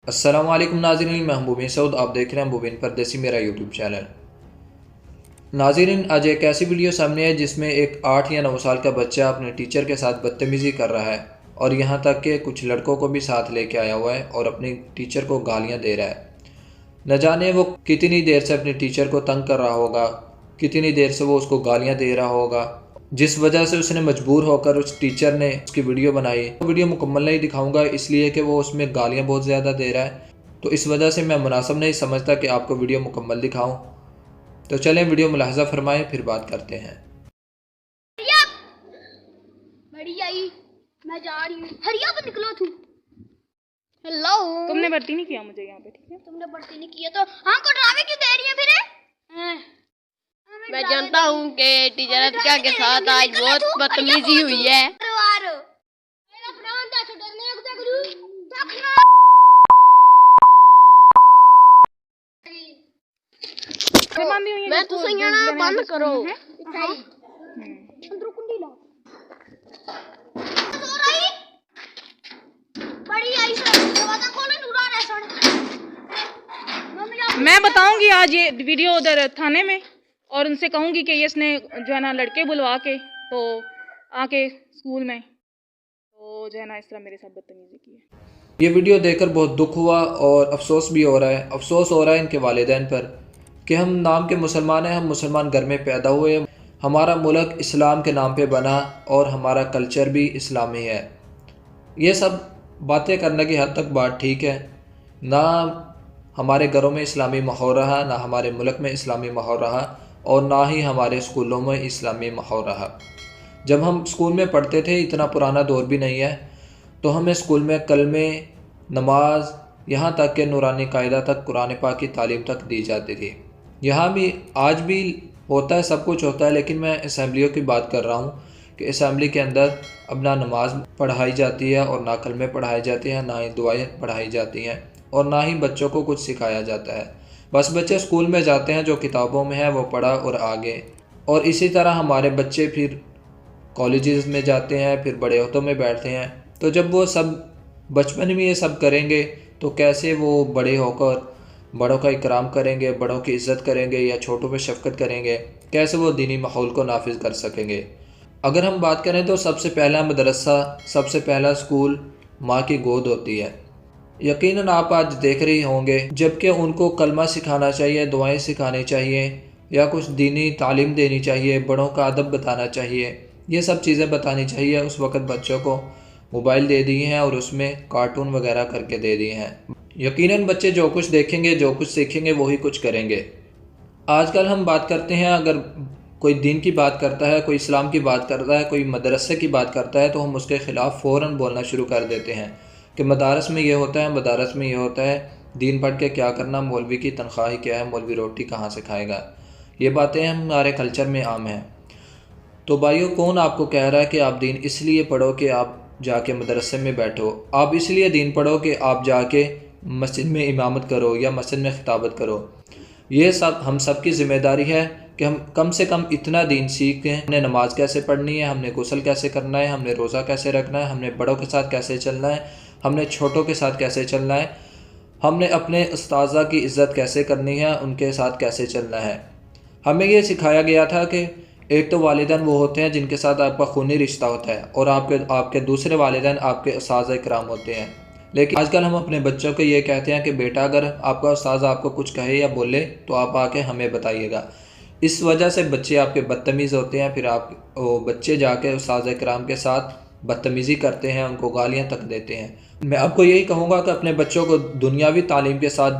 السلام علیکم ناظرین، میں مبین سعود، آپ دیکھ رہے ہیں مبین پردیسی میرا یوٹیوب چینل۔ ناظرین، آج ایک ایسی ویڈیو سامنے ہے جس میں ایک 8 یا 9 سال کا بچہ اپنے ٹیچر کے ساتھ بدتمیزی کر رہا ہے اور یہاں تک کہ کچھ لڑکوں کو بھی ساتھ لے کے آیا ہوا ہے اور اپنی ٹیچر کو گالیاں دے رہا ہے۔ نہ جانے وہ کتنی دیر سے اپنے ٹیچر کو تنگ کر رہا ہوگا، کتنی دیر سے وہ اس کو گالیاں دے رہا ہوگا، جس وجہ سے اس نے مجبور ہو کر اس ٹیچر نے اس کی ویڈیو بنائی۔ ویڈیو مکمل نہیں دکھاؤں گا اس لیے کہ وہ اس میں گالیاں بہت زیادہ دے رہا ہے، تو اس وجہ سے میں مناسب نہیں سمجھتا کہ آپ کو ویڈیو مکمل دکھاؤں۔ تو چلیں ویڈیو ملاحظہ فرمائیں، پھر بات کرتے ہیں۔ بڑی آئی، میں جا رہی ہوں، ہریا پہ نکلو تم۔ ہیلو، تم نے بھرتی نہیں کیا مجھے یہاں پہ، ٹھیک ہے؟ تم نے بھرتی نہیں کیا تو ہم کو ڈرامے کیوں دے رہی ہیں پھر؟ میں جانتا ہوں کہ ٹیچر اتکا کے ساتھ آج بہت بدتمیزی ہوئی ہے۔ میں تو سیانا بند کرو۔ میں بتاؤں گی آج یہ ویڈیو ادھر تھانے میں، اور ان سے کہوں گی کہ اس نے جو ہے نا لڑکے بلوا کے تو آ کے اسکول میں تو جو ہے نا اس طرح میرے ساتھ بدتمیزی کی ہے۔ یہ ویڈیو دیکھ کر بہت دکھ ہوا اور افسوس بھی ہو رہا ہے۔ افسوس ہو رہا ہے ان کے والدین پر کہ ہم نام کے مسلمان ہیں، ہم مسلمان گھر میں پیدا ہوئے، ہمارا ملک اسلام کے نام پہ بنا اور ہمارا کلچر بھی اسلامی ہے۔ یہ سب باتیں کرنے کی حد تک بات ٹھیک ہے، نہ ہمارے گھروں میں اسلامی ماحول رہا، نہ ہمارے ملک میں اسلامی ماحول رہا، اور نہ ہی ہمارے اسکولوں میں اسلامی ماحول رہا۔ جب ہم اسکول میں پڑھتے تھے، اتنا پرانا دور بھی نہیں ہے، تو ہمیں اسکول میں کلمے، نماز، یہاں تک کہ نورانی قاعدہ تک، قرآن پاک کی تعلیم تک دی جاتی تھی۔ یہاں بھی آج بھی ہوتا ہے، سب کچھ ہوتا ہے، لیکن میں اسمبلیوں کی بات کر رہا ہوں کہ اسمبلی کے اندر اب نہ نماز پڑھائی جاتی ہے اور نہ کلمے پڑھائے جاتے ہیں، نہ ہی دعائیں پڑھائی جاتی ہیں، اور نہ ہی بچوں کو کچھ سکھایا جاتا ہے۔ بس بچے اسکول میں جاتے ہیں، جو کتابوں میں ہے وہ پڑھا اور آگے، اور اسی طرح ہمارے بچے پھر کالجز میں جاتے ہیں، پھر بڑے عہدوں میں بیٹھتے ہیں۔ تو جب وہ سب بچپن میں یہ سب کریں گے تو کیسے وہ بڑے ہو کر بڑوں کا اکرام کریں گے، بڑوں کی عزت کریں گے، یا چھوٹوں پہ شفقت کریں گے؟ کیسے وہ دینی ماحول کو نافذ کر سکیں گے؟ اگر ہم بات کریں تو سب سے پہلا مدرسہ، سب سے پہلا اسکول ماں کی گود ہوتی ہے۔ یقیناً آپ آج دیکھ رہی ہوں گے، جب کہ ان کو کلمہ سکھانا چاہیے، دعائیں سکھانی چاہیے، یا کچھ دینی تعلیم دینی چاہیے، بڑوں کا ادب بتانا چاہیے، یہ سب چیزیں بتانی چاہیے، اس وقت بچوں کو موبائل دے دیے ہیں اور اس میں کارٹون وغیرہ کر کے دے دیے ہیں۔ یقیناً بچے جو کچھ دیکھیں گے، جو کچھ سیکھیں گے، وہی کچھ کریں گے۔ آج کل ہم بات کرتے ہیں، اگر کوئی دین کی بات کرتا ہے، کوئی اسلام کی بات کرتا ہے، کوئی مدرسے کی بات کرتا ہے، تو ہم اس کے خلاف فوراً بولنا شروع کر دیتے ہیں کہ مدارس میں یہ ہوتا ہے، مدارس میں یہ ہوتا ہے، دین پڑھ کے کیا کرنا، مولوی کی تنخواہ کیا ہے، مولوی روٹی کہاں سے کھائے گا۔ یہ باتیں ہمارے کلچر میں عام ہیں۔ تو بھائیو، کون آپ کو کہہ رہا ہے کہ آپ دین اس لیے پڑھو کہ آپ جا کے مدرسے میں بیٹھو؟ آپ اس لیے دین پڑھو کہ آپ جا کے مسجد میں امامت کرو یا مسجد میں خطابت کرو۔ یہ سب ہم سب کی ذمہ داری ہے کہ ہم کم سے کم اتنا دین سیکھیں، ہم نے نماز کیسے پڑھنی ہے، ہم نے غسل کیسے کرنا ہے، ہم نے روزہ کیسے رکھنا ہے، ہم نے بڑوں کے ساتھ کیسے چلنا ہے، ہم نے چھوٹوں کے ساتھ کیسے چلنا ہے، ہم نے اپنے استاذہ کی عزت کیسے کرنی ہے، ان کے ساتھ کیسے چلنا ہے۔ ہمیں یہ سکھایا گیا تھا کہ ایک تو والدین وہ ہوتے ہیں جن کے ساتھ آپ کا خونی رشتہ ہوتا ہے، اور آپ کے دوسرے والدین آپ کے اساتذہ کرام ہوتے ہیں۔ لیکن آج کل ہم اپنے بچوں کو یہ کہتے ہیں کہ بیٹا اگر آپ کا استاذ آپ کو کچھ کہے یا بولے تو آپ آ کے ہمیں بتائیے گا۔ اس وجہ سے بچے آپ کے بدتمیز ہوتے ہیں، پھر وہ بچے جا کے اساتذہ کرام کے ساتھ بدتمیزی کرتے ہیں، ان کو گالیاں تک دیتے ہیں۔ میں آپ کو یہی کہوں گا کہ اپنے بچوں کو دنیاوی تعلیم کے ساتھ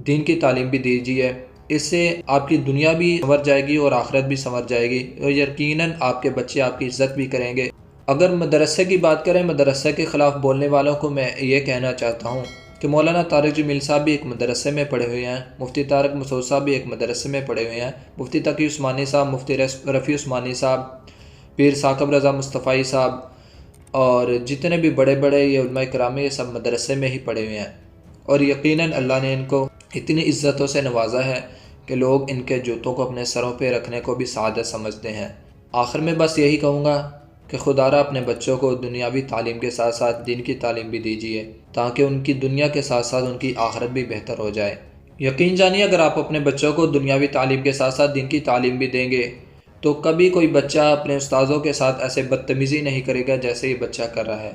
دین کی تعلیم بھی دیجیے، اس سے آپ کی دنیا بھی سنور جائے گی اور آخرت بھی سنور جائے گی، اور یقیناً آپ کے بچے آپ کی عزت بھی کریں گے۔ اگر مدرسے کی بات کریں، مدرسے کے خلاف بولنے والوں کو میں یہ کہنا چاہتا ہوں کہ مولانا طارق جمیل صاحب بھی ایک مدرسے میں پڑھے ہوئے ہیں، مفتی طارق مسعود صاحب بھی ایک مدرسے میں پڑھے ہوئے ہیں، مفتی تقی عثمانی صاحب، مفتی رفیع عثمانی صاحب، پیر ثاقب رضا مصطفی صاحب، اور جتنے بھی بڑے بڑے یہ علماء کرام، یہ سب مدرسے میں ہی پڑھے ہوئے ہیں، اور یقیناً اللہ نے ان کو اتنی عزتوں سے نوازا ہے کہ لوگ ان کے جوتوں کو اپنے سروں پہ رکھنے کو بھی سعادت سمجھتے ہیں۔ آخر میں بس یہی کہوں گا کہ خدا را اپنے بچوں کو دنیاوی تعلیم کے ساتھ ساتھ دین کی تعلیم بھی دیجیے تاکہ ان کی دنیا کے ساتھ ساتھ ان کی آخرت بھی بہتر ہو جائے۔ یقین جانیے اگر آپ اپنے بچوں کو دنیاوی تعلیم کے ساتھ ساتھ دین کی تعلیم بھی دیں گے تو کبھی کوئی بچہ اپنے استاذوں کے ساتھ ایسے بدتمیزی نہیں کرے گا جیسے یہ بچہ کر رہا ہے۔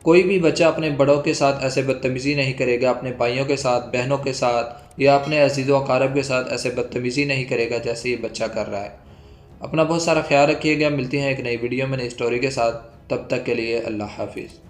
کوئی بھی بچہ اپنے بڑوں کے ساتھ ایسے بدتمیزی نہیں کرے گا، اپنے بھائیوں کے ساتھ، بہنوں کے ساتھ یا اپنے عزیز و اقارب کے ساتھ ایسے بدتمیزی نہیں کرے گا جیسے یہ بچہ کر رہا ہے۔ اپنا بہت سارا خیال رکھیے گا، ملتی ہیں ایک نئی ویڈیو میں نئی اسٹوری کے ساتھ، تب تک کے لیے اللہ حافظ۔